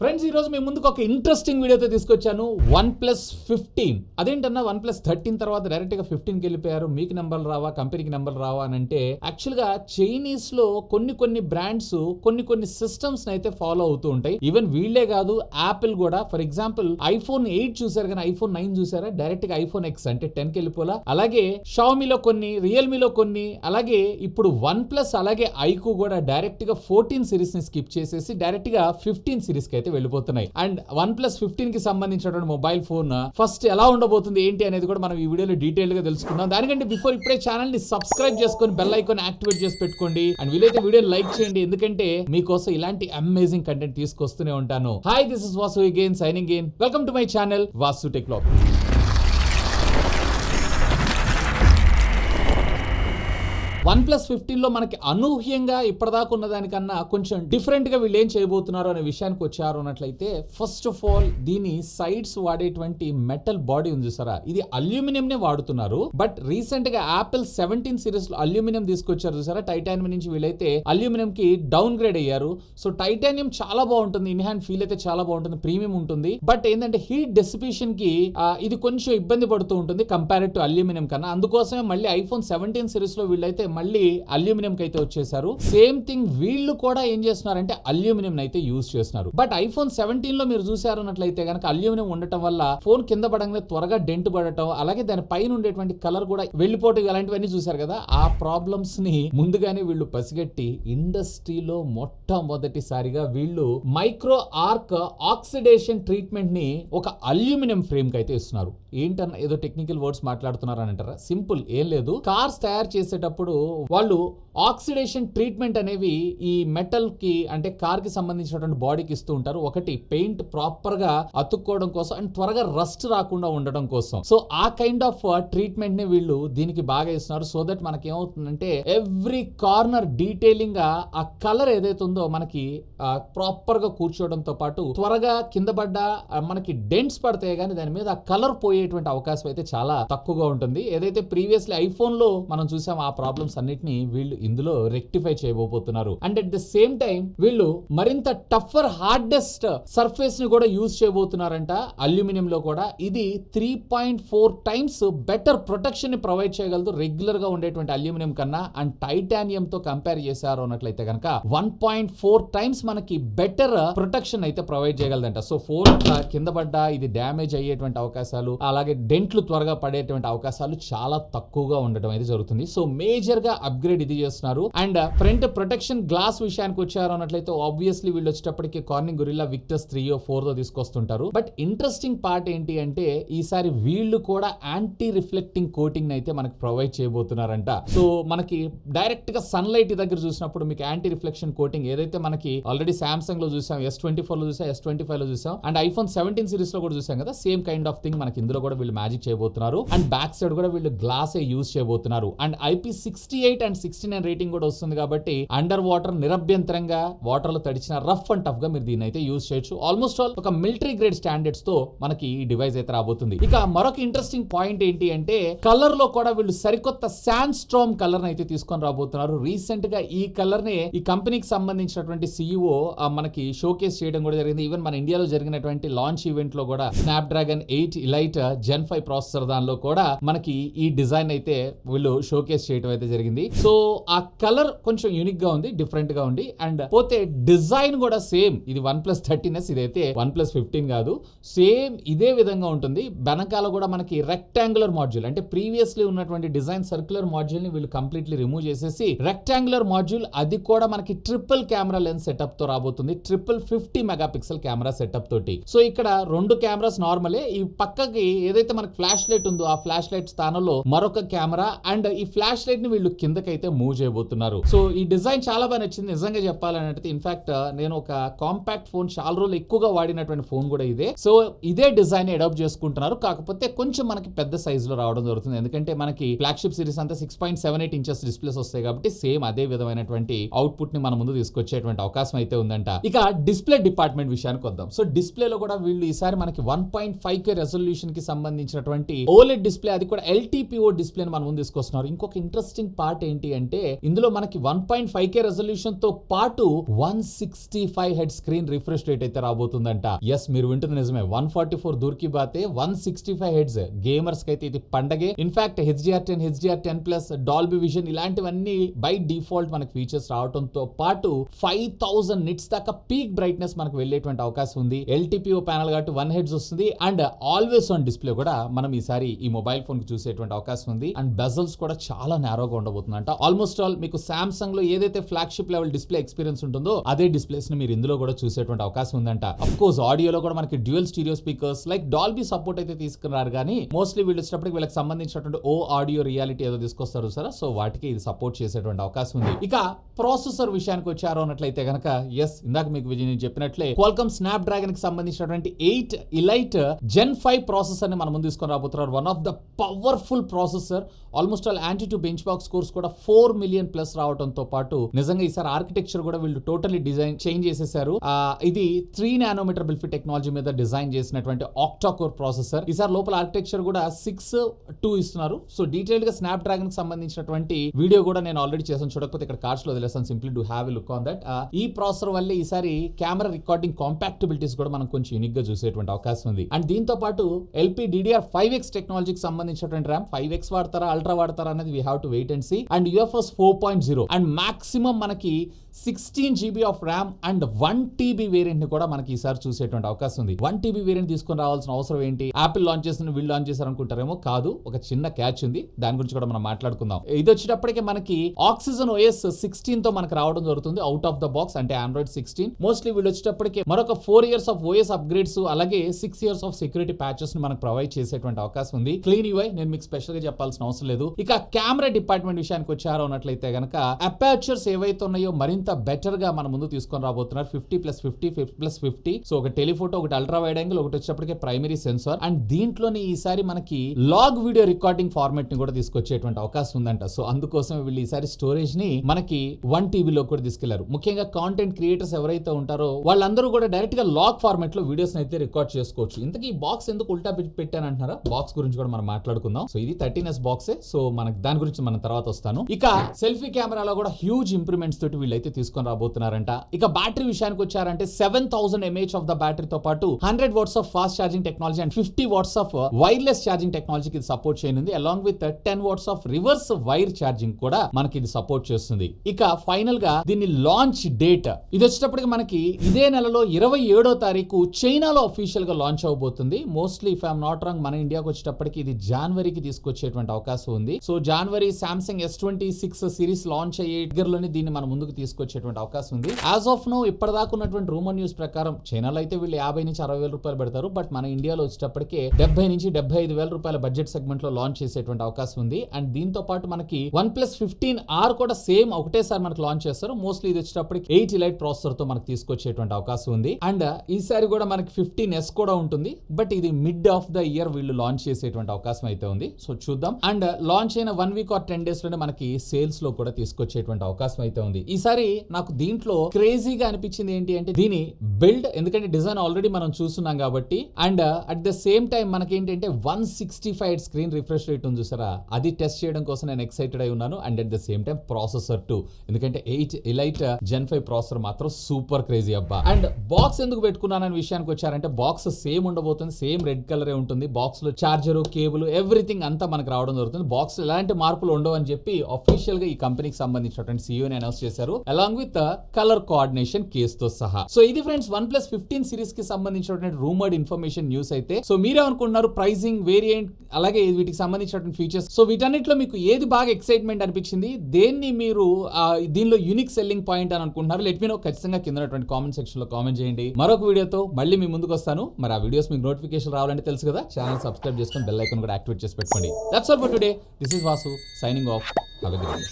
Friends, ఈ రోజు మీ ముందుకు ఒక ఇంట్రెస్టింగ్ వీడియోతో తీసుకొచ్చాను. OnePlus 15 అదేంటన్నా OnePlus 13 తర్వాత డైరెక్ట్ గా 15కి వెళ్ళిపోయారు, మీకు నెంబర్లు రావా, కంపెనీకి నెంబర్లు రావా అని అంటే, యాక్చువల్ గా చైనీస్ లో కొన్ని బ్రాండ్స్ కొన్ని సిస్టమ్స్ అయితే ఫాలో అవుతూ ఉంటాయి. ఈవెన్ వీళ్ళే కాదు, యాపిల్ కూడా. ఫర్ ఎగ్జాంపుల్ iPhone 8 చూసారు కానీ iPhone 9 చూసారా, డైరెక్ట్ గా iPhone X అంటే 10కి వెళ్ళిపోలా. అలాగే Xiaomiలో కొన్ని, రియల్మీలో కొన్ని, అలాగే ఇప్పుడు OnePlus అలాగే ఐకు కూడా డైరెక్ట్ గా 14 సిరీస్ ని స్కిప్ చేసేసి డైరెక్ట్ గా 15 సిరీస్ కి అయితే వెళ్ళిపోతున్నాయి. అండ్ OnePlus 15 కి సంబంధించినటువంటి మొబైల్ ఫోన్ ఫస్ట్ ఎలా ఉండబోతుంది ఏంటి అనేది కూడా మనం ఈ వీడియోలో డీటెయిల్ గా తెలుసుకుందాం. దానికంటే బిఫోర్ ఇప్పుడే ఛానల్ ని సబ్స్క్రైబ్ చేసుకొని బెల్ ఐకాన్ యాక్టివేట్ చేసి పెట్టుకోండి. అండ్ వీలైతే వీడియోని లైక్ చేయండి, ఎందుకంటే మీకోసం ఇలాంటి అమేజింగ్ కంటెంట్ తీసుకొస్తూనే ఉంటాను. Hi, this is Vasu again signing in. Welcome to my channel Vasu tech vlog. OnePlus 15 లో మనకి అనూహ్యంగా ఇప్పటిదాకా ఉన్న దానికన్నా కొంచెం డిఫరెంట్ గా వీళ్ళు ఏం చేయబోతున్నారు అనే విషయానికి వచ్చారు అన్నట్లయితే, ఫస్ట్ ఆఫ్ ఆల్ దీని సైడ్స్ వాడేటువంటి మెటల్ బాడీ ఉంది చూసారా, ఇది అల్యూమినియం నే వాడుతున్నారు. బట్ రీసెంట్ గా యాపిల్ 17 సిరీస్ లో అల్యూమినియం తీసుకొచ్చారు చూసారా, టైటానియం నుంచి వీళ్ళైతే అల్యూమినియం కి డౌన్ గ్రేడ్ అయ్యారు. సో టైటానియం చాలా బాగుంటుంది, ఇన్ హ్యాండ్ ఫీల్ అయితే చాలా బాగుంటుంది, ప్రీమియం ఉంటుంది. బట్ ఏంటంటే హీట్ డెసిపేషన్ కి ఇది కొంచెం ఇబ్బంది పడుతూ ఉంటుంది కంపేర్డ్ టు అల్యూమినియం కన్నా. అందుకోసమే మళ్ళీ iPhone 17 సిరీస్ లో వీళ్ళైతే మళ్ళీ అల్యూమినియం కి అయితే వచ్చేసారు. సేమ్ థింగ్ వీళ్ళు కూడా ఏం చేస్తున్నారంటే అల్యూమినియం అయితే యూజ్ చేస్తున్నారు. బట్ iPhone 17 లో మీరు చూసారు అన్నట్లయితే కనుక అల్యూమినియం ఉండటం వల్ల ఫోన్ కింద పడంగానే త్వరగా డెంట్ పడటం, అలాగే దాని పైన ఉండేటువంటి కలర్ కూడా వెళ్ళిపోవటం, ఇలాంటివన్నీ చూసారు కదా. ఆ ప్రాబ్లమ్స్ ని ముందుగానే వీళ్ళు పసిగట్టి ఇండస్ట్రీలో మొట్టమొదటిసారిగా వీళ్ళు మైక్రో ఆర్క్ ఆక్సిడేషన్ ట్రీట్మెంట్ ని ఒక అల్యూమినియం ఫ్రేమ్ కి అయితే ఇస్తున్నారు. ఏంటన్నా ఏదో టెక్నికల్ వర్డ్స్ మాట్లాడుతున్నారు అని అంటారా? సింపుల్, ఏం లేదు. కార్స్ తయారు చేసేటప్పుడు వాళ్ళు ఆక్సిడేషన్ ట్రీట్మెంట్ అనేవి ఈ మెటల్ కి అంటే కార్ కి సంబంధించినటువంటి బాడీకి ఇస్తూ ఉంటారు. ఒకటి పెయింట్ ప్రాపర్ గా అతుక్కోవడం కోసం అండ్ త్వరగా రస్ట్ రాకుండా ఉండడం కోసం. సో ఆ కైండ్ ఆఫ్ ట్రీట్మెంట్ ని వీళ్ళు దీనికి బాగా ఇస్తున్నారు. సో దట్ మనకి ఏమవుతుందంటే ఎవ్రీ కార్నర్ డీటెయిలింగ్ గా ఆ కలర్ ఏదైతే ఉందో మనకి ప్రాపర్ గా కూర్చోవడంతో పాటు త్వరగా కింద పడ్డ మనకి డెంట్స్ పడతాయి కానీ దాని మీద ఆ కలర్ పోయేటువంటి అవకాశం అయితే చాలా తక్కువగా ఉంటుంది. ఏదైతే ప్రీవియస్లీ ఐఫోన్ లో మనం చూసాం, ఆ ప్రాబ్లమ్స్ అన్నిటిని వీళ్ళు ఇందులో రెక్టిఫై చేయబోతున్నారు. And at the same time వీళ్ళు మరింత టఫర్ హార్డెస్ట్ సర్ఫేస్ ని కూడా యూజ్ చేయబోతున్నారంట అల్యూమినియం లో కూడా. ఇది 3.4 టైమ్స్ బెటర్ ప్రొటెక్షన్ ని ప్రొవైడ్ చేయగలదు రెగ్యులర్ గా ఉండేటువంటి అల్యూమినియం కన్నా. అండ్ టైటానియం తో కంపేర్ చేశారు అన్నట్లయితే కనుక 1.4 టైమ్స్ మనకి బెటర్ ప్రొటెక్షన్ అయితే ప్రొవైడ్ చేయగలదంట. సో ఫోన్ కింద పడ్డా ఇది డ్యామేజ్ అయ్యేటువంటి అవకాశాలు, అలాగే డెంట్లు త్వరగా పడేటువంటి అవకాశాలు చాలా తక్కువగా ఉండడం అయితే జరుగుతుంది. సో మేజర్ గా అప్గ్రేడ్ ఇది చేస్తున్నారు. అండ్ ఫ్రంట్ ప్రొటెక్షన్ గ్లాస్ విషయానికి వచ్చారు అన్నట్లయితే ఆబ్వియస్లీ వీళ్ళు వచ్చేటప్పటికి కార్నింగ్ గొరిల్లా విక్టస్ 3 తో తీసుకొస్తుంటారు. బట్ ఇంట్రెస్టింగ్ పార్ట్ ఏంటి అంటే ఈసారి వీళ్ళు కూడా యాంటీ రిఫ్లెక్టింగ్ కోటింగ్ అయితే మనకి ప్రొవైడ్ చేయబోతున్నారంట. సో మనకి డైరెక్ట్ గా సన్ లైట్ దగ్గర చూసినప్పుడు మీకు యాంటీ రిఫ్లెక్షన్ కోటింగ్ ఏదైతే మనకి ఆల్రెడీ సామ్సంగ్ లో చూసాం, S24 లో చూసాం, S25 లో చూసాం, అండ్ iPhone 17 సిరీస్ లో కూడా చూసాం కదా, సేమ్ కైండ్ ఆఫ్ థింగ్ మనకి ఇందులో కూడా వీళ్ళు మ్యాజిక్ చేయబోతున్నారు. అండ్ బ్యాక్ సైడ్ కూడా వీళ్ళు గ్లాస్ యూజ్ చేయబోతున్నారు. అండ్ IP68 అండ్ 69 రేటింగ్ కూడా వస్తుంది కాబట్టి అండర్ వాటర్ నిరభ్యంతరంగా వాటర్ లో తడిచిన రఫ్ అండ్ టఫ్ గా మీరు దీన్ని అయితే యూజ్ చేయొచ్చు. ఆల్మోస్ట్ ఆల్ ఒక మిలిటరీ గ్రేడ్ స్టాండర్డ్స్ తో మనకి ఈ డివైస్ అయితే రాబోతుంది. ఇక మరొక ఇంట్రెస్టింగ్ పాయింట్ ఏంటి అంటే కలర్ లో కూడా వీళ్ళు సరికొత్త శాండ్ స్ట్రామ్ కలర్ అయితే తీసుకొని రాబోతున్నారు. రీసెంట్ గా ఈ కలర్ ని ఈ కంపెనీకి సంబంధించినటువంటి CEO మనకి షోకేస్ చేయడం కూడా జరిగింది. ఈవెన్ మన ఇండియాలో జరిగినటువంటి లాంచ్ ఈవెంట్ లో కూడా స్నాప్డ్రాగన్ 8 ఎలైట్ Gen 5 ప్రాసెసర్ దానిలో కూడా మనకి ఈ డిజైన్ అయితే వీళ్ళు షోకేస్ చేయడం అయితే జరిగింది. సో ఆ కలర్ కొంచెం యూనిక్ గా ఉంది, డిఫరెంట్ గా ఉంది. అండ్ పోతే డిజైన్ కూడా సేమ్, ఇది OnePlus 13s, ఇదైతే OnePlus 15 కాదు, సేమ్ ఇదే విధంగా ఉంటుంది. వెనకాల కూడా మనకి రెక్టాంగులర్ మాడ్యూల్, అంటే ప్రీవియస్లీ ఉన్నటువంటి డిజైన్ సర్క్యులర్ మాడ్యూల్ ని వీళ్ళు కంప్లీట్లీ రిమూవ్ చేసేసి రెక్టాంగులర్ మాడ్యూల్, అది కూడా మనకి ట్రిపుల్ కెమెరా లెన్స్ సెటప్ తో రాబోతుంది. 50 మెగాపిక్సెల్ కెమెరా సెటప్ తోటి. సో ఇక్కడ 2 కెమెరాస్ నార్మలే, ఈ పక్కకి ఏదైతే మనకి ఫ్లాష్ లైట్ ఉందో ఆ ఫ్లాష్ లైట్ స్థానంలో మరొక కెమెరా, అండ్ ఈ ఫ్లాష్ లైట్ ని వీళ్ళు కిందకైతే మూవ్ చేయబోతున్నారు. సో ఈ డిజైన్ చాలా బాగా నచ్చింది నిజంగా చెప్పాలంటే. ఇన్ఫాక్ట్ నేను ఒక కాంపాక్ట్ ఫోన్ చాలా రోజులు ఎక్కువగా వాడినటువంటి ఫోన్ కూడా ఇదే. సో ఇదే డిజైన్ అడాప్ట్ చేసుకుంటున్నారు, కాకపోతే కొంచెం మనకి పెద్ద సైజ్ లో రావడం జరుగుతుంది. ఎందుకంటే మనకి ఫ్లాగ్షిప్ సిరీస్ అంతా 6.78 ఇంచెస్ డిస్ప్లేస్ వస్తాయి కాబట్టి సేమ్ అదే విధమైనటువంటి అవుట్పుట్ ని మన ముందు తీసుకొచ్చేటువంటి అవకాశం అయితే ఉందంట. ఇక డిస్ప్లే డిపార్ట్మెంట్ విషయానికి వద్దాం. సో డిస్ప్లేలో కూడా వీళ్ళు ఈసారి మనకి 1.5K రెజల్యూషన్ కి సంబంధించినటువంటి OLED డిస్ప్లే, అది కూడా LTPO డిస్ప్లే మన ముందు తీసుకొస్తున్నారు. ఇంకొక ఇంట్రెస్టింగ్ పార్ట్ ఏంటి అంటే ఇందులో మనకి 1.5K రెజల్యూషన్ తో పాటు 165 హెడ్ స్క్రీన్ రిఫ్రెష్ రేట్ అయితే రాబోతుందంట. ఎస్, మీరు వింటుంది నిజమే. 144 దూర్కి బాతే 165 హెడ్స్ గేమర్స్ కి అయితే ఇది పండగే. In fact HDR10, HDR10+, Dolby vision ఇలాంటివన్నీ బై డిఫాల్ట్ మనకి ఫీచర్స్ రావడంతో పాటు 5000 నిట్స్ దాకా పీక్ బ్రైట్నెస్ మనకు వెళ్ళేటువంటి అవకాశం ఉంది. LTPO ప్యానల్ కాబట్టి 1 హెడ్స్ వస్తుంది అండ్ ఆల్వేస్ ఆన్ డిస్ప్లే కూడా మనం ఈసారి ఈ మొబైల్ ఫోన్ కి చూసేటువంటి అవకాశం ఉంది. అండ్ బెజల్స్ కూడా చాలా నేరోగా ఉండబోతుందంట. ఆల్మోస్ట్ ఆల్ మీకు సామ్సంగ్ లో ఏదైతే ఫ్లాగ్షిప్ లెవెల్ డిస్ప్లే ఎక్స్పీరియన్స్ ఉంటుందో అదే డిస్ప్లేస్ ని మీరు ఇందులో కూడా చూసేటువంటి అవకాశం ఉందంట. అఫ్ కోర్స్ ఆడియోలో కూడా మనకి dual stereo speakers like Dolby support అయితే తీసుకున్నారు, కానీ మోస్ట్లీ వీళ్ళు వచ్చినప్పటికి వీళ్ళకి సంబంధించినటువంటి ఆడియో రియాలిటీ ఏదో తీసుకొస్తారు సార్, సో వాటికి ఇది సపోర్ట్ చేసేటువంటి అవకాశం ఉంది. ఇక ప్రాసెసర్ విషయానికి వచ్చారు అన్నట్లయితే గనక ఎస్, ఇందాక మీకు నేను చెప్పినట్లే క్వాల్కమ్ స్నాప్ డ్రాగన్ కి సంబంధించినటువంటి 8 ఎలైట్ Gen 5 ప్రాసెసర్ ని మనం ముందు తీసుకొని రాబోతున్నారు. One of the powerful processor. Almost all anti to bench mark scores కూడా 4 మిలియన్ ప్లస్ రావడంతో పాటు నిజంగా ఈసారి ఆర్కిటెక్చర్ కూడా వీళ్ళు టోటల్లీ డిజైన్ చేంజ్ చేసేసారు. ఇది 3 నానోమీటర్ బిల్ఫీ టెక్నాలజీ మీద డిజైన్ చేసినటువంటి ఆక్టా కోర్ ప్రాసెసర్. ఈసారి లోపల ఆర్కిటెక్చర్ కూడా 6.2 ఇస్తున్నారు. సో డీటెయిల్ గా స్నాప్ డ్రాగన్ కి సంబంధించినటువంటి వీడియో కూడా నేను ఆల్రెడీ చేసాను, చూడకపోతే ఇక్కడ కార్డ్స్ లో వదిలేసాను. Simply do have a look on that. ఈ ప్రాసెసర్ వల్లే ఈసారి కెమెరా రికార్డింగ్ కాంపాక్టబిలిటీస్ కూడా మనం కొంచెం యూనిక్ గా చూసేటువంటి అవకాశం ఉంది. అండ్ దీంతో పాటు LPDDR5X టెక్నాలజీకి సంబంధించినటువంటి ర్యామ్ 5X వాడతారా అల్ట్రా వాడతారా అనేది we have to wait and see. And UFS 4.0 and maximum మనకి 16 GB of RAM and 1 TB variant ని కూడా మనకి ఈసారి చూసేటువంటి అవకాశం ఉంది. 1 TB వేరియంట్ తీసుకొని రావాల్సిన అవసరం ఏంటి? యాపిల్ లాంచ్ చేసిన వీళ్ళు లాంచ్ చేశారు అనుకుంటారేమో, కాదు, ఒక చిన్న క్యాచ్ ఉంది, దాని గురించి కూడా మనం మాట్లాడుకుందాం. ఇది వచ్చేటప్పటికే మనకి Oxygen OS 16 తో మనకి రావడం జరుగుతుంది అవుట్ ఆఫ్ ద బాక్స్, అంటే Android 16. మోస్ట్లీ వీళ్ళు వచ్చేటప్పటికే మరొక 4 years ఆఫ్ OS అప్గ్రేడ్స్ అలాగే 6 years ఆఫ్ సెక్యూరిటీ ప్యాచెస్ ని మనకు ప్రొవైడ్ చేసేటువంటి అవకాశం ఉంది. క్లీన్ UI నేను మీకు స్పెషల్ గా చెప్పాల్సిన అవసరం లేదు. ఇక కెమెరా డిపార్ట్మెంట్ విషయానికి వచ్చారో అన్నట్లయితే గనక అపర్చర్స్ ఏవైతే ఉన్నాయో మరింత బెటర్ గా మన ముందు తీసుకొని రాబోతున్నారు. 50+50, 50+50. సో ఒక టెలిఫోటో, ఒకటి అల్ట్రా వైడ్ యాంగిల్, ఒకటి వచ్చేటప్పటికే ప్రైమరీ సెన్సార్. అండ్ దీంట్లోని ఈసారి మనకి లాగ్ వీడియో రికార్డింగ్ ఫార్మాట్ ని కూడా తీసుకొచ్చేటువంటి అవకాశం ఉందంట. సో అందుకోసం వీళ్ళు ఈసారి స్టోరేజ్ ని మనకి 1 TB లో కూడా తీసుకెళ్లారు. ముఖ్యంగా కాంటెంట్ క్రియేటర్స్ ఎవరైతే ఉంటారో వాళ్ళందరూ కూడా డైరెక్ట్ గా లాగ్ ఫార్మాట్ లో వీడియోస్ అయితే రికార్డ్ చేసుకోవచ్చు. ఇంతకీ బాక్స్ ఎందుకు ఉల్టా పెట్టానంటున్నారా? బాక్స్ గురించి కూడా మనం మాట్లాడుకుందాం. సో ఇది 13S బాక్సే. సో మనకి దాని గురించి మనం తర్వాత వస్తాను. ఇక సెల్ఫీ కెమెరాలో కూడా హ్యూజ్ ఇంప్రూవ్మెంట్స్ తోటి వీళ్ళైతే తీసుకొని రాబోతున్నారంట. ఇక బ్యాటరీ విషయానికి వచ్చారంటే 7000 mAh ఆఫ్ ద బ్యాటరీతో పాటు 100 watts of fast charging technology and 50 watts of wireless charging టెక్నాలజీకి ఇది సపోర్ట్ చేయనుంది. Along with 10 watts of reverse wire charging కూడా మనకి ఇది సపోర్ట్ చేస్తుంది. ఇక ఫైనల్ గా దీని లాంచ్ డేట్ ఇది వచ్చేటప్పటికి మనకి ఇదే నెలలో 27వ తారీఖు చైనాలో అఫీషియల్ గా లాంచ్ అవబోతుంది. Mostly if I'm not wrong మన ఇండియాకి వచ్చేటప్పటికి ఇది జనవరికి తీసుకొచ్చేటువంటి అవకాశం ఉంది. సో జనవరి సామ్సంగ్ S26 సిరీస్ లాంచ్ అయ్యే దగ్గరలోనే దీన్ని మన ముందుకు తీసుకొచ్చేటువంటి అవకాశం ఉంది. యాజ్ ఆఫ్ నో ఇప్పటిదాకా ఉన్నటువంటి రూమర్ న్యూస్ ప్రకారం చైనాలో అయితే వీళ్ళు 50 నుంచి 60 వేల రూపాయలు పెడతారు. బట్ మన ఇండియాలో వచ్చేటప్పటికే 70 నుంచి 75 వేల రూపాయల బడ్జెట్ సెగ్మెంట్ లో లాంచ్ చేసేటువంటి అవకాశం ఉంది. అండ్ దీంతో పాటు మనకి OnePlus 15R కూడా సేమ్ ఒకటేసారి మనకు లాంచ్ చేస్తారు. మోస్ట్లీ ఇది వచ్చేటప్పటికి 8 ఎలైట్ ప్రాసెసర్ తో మనకు తీసుకొచ్చేటువంటి అవకాశం ఉంది. అండ్ ఈసారి కూడా మనకి 15S కూడా ఉంటుంది. బట్ ఇది మిడ్ ఆఫ్ ద ఇయర్ వీళ్ళు లాంచ్ చేసేటువంటి అవకాశం అయితే ఉంది. సో చూద్దాం. అండ్ లాంచ్ అయిన 1 week or 10 days లోనే మనకి సేల్స్ లో కూడా తీసుకొచ్చేటువంటి అవకాశం అయితే ఉంది. ఈసారి నాకు దీంట్లో క్రేజీగా అనిపించింది ఏంటి అంటే దీని బిల్డ్, ఎందుకంటే డిజైన్ ఆల్రెడీ మనం చూస్తున్నాం కాబట్టి. And at the same time మనకి ఏంటంటే 165 స్క్రీన్ రిఫ్రెష్ రేట్ ఉంది చూసారా, అది టెస్ట్ చేయడం కోసం నేను ఎక్సైటెడ్ అయి ఉన్నాను. And at the same time processor 2, ఎందుకంటే 8 ఎలైట్ Gen 5 ప్రాసెసర్ మాత్రం సూపర్ క్రేజీ అబ్బా. అండ్ బాక్స్ ఎందుకు పెట్టుకున్నానని విషయానికి వచ్చారంటే బాక్స్ సేమ్ ఉండబోతుంది, సేమ్ రెడ్ కలరే ఉంటుంది. బాక్స్ లో చార్జర్, కేబుల్, ఎవ్రీథింగ్ అంతా మనకు రావడం జరుగుతుంది. బాక్స్ ఎలాంటి మార్పులు ఉండవు అని చెప్పి అఫీషియల్ గా ఈ కంపెనీకి సంబంధించినటువంటి CEO అనౌన్స్ చేశారు, along with colour coordination case తో సహా. సో ఇది ఫ్రెండ్స్ OnePlus 15 సిరీస్ కి సంబంధించినటువంటి రూమర్డ్ ఇన్ఫర్మేషన్ న్యూస్ అయితే. సో మీరేమనుకుంటున్నారు? ప్రైసింగ్, వేరియంట్, అలాగే వీటికి సంబంధించినటువంటి ఫీచర్స్, సో వీటన్నిటిలో మీకు ఏది బాగా ఎక్సైట్మెంట్ అనిపించింది? దేన్ని మీరు దీనిలో యూనిక్ సెల్లింగ్ పాయింట్ అని అనుకుంటున్నారు? లెట్ మీ నో ఖచ్చితంగా కింద కామెంట్ సెక్షన్ లో కామెంట్ చేయండి. మరొక వీడియోతో మళ్ళీ మీ ముందుకు వస్తాను. మరి ఆ వీడియోస్ మీకు నోటిఫికేషన్ రావాలంటే తెలుసు కదా, ఛానల్ సబ్స్క్రైబ్ చేసుకొని బెల్ ఐకాన్ కూడా యాక్టివేట్ చేసి పెట్టుకోండి. That's all for today. This is Vasu signing off. Have a good day.